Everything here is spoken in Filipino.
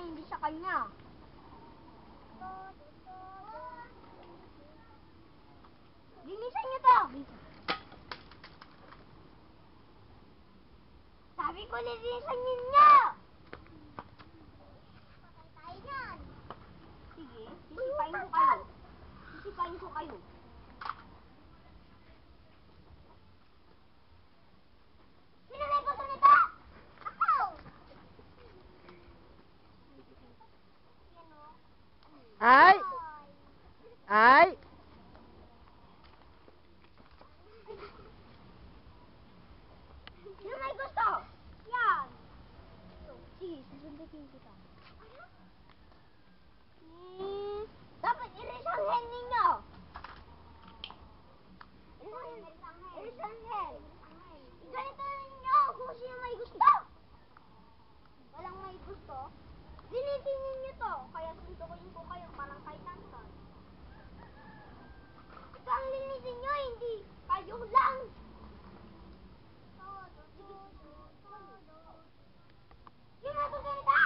hindi sa kanya. Linisan niyo to! Sabi ko linisan niyo! Patay tayo yan! Sige, sisipain ko kayo. Sisipain ko kayo. Sino may gusto nito? Ako! Ay! Ay! Sino may gusto? Yan! Sige, susundutin kita. Dapat irisanghen ninyo! Irisanghen! Ganito ninyo kung sino may gusto! Walang may gusto? Linitin ninyo to, kaya suntukin ko kayo parang kay Tantan. Ito ang linitin nyo, hindi kayo lang! Sino may gusto nito?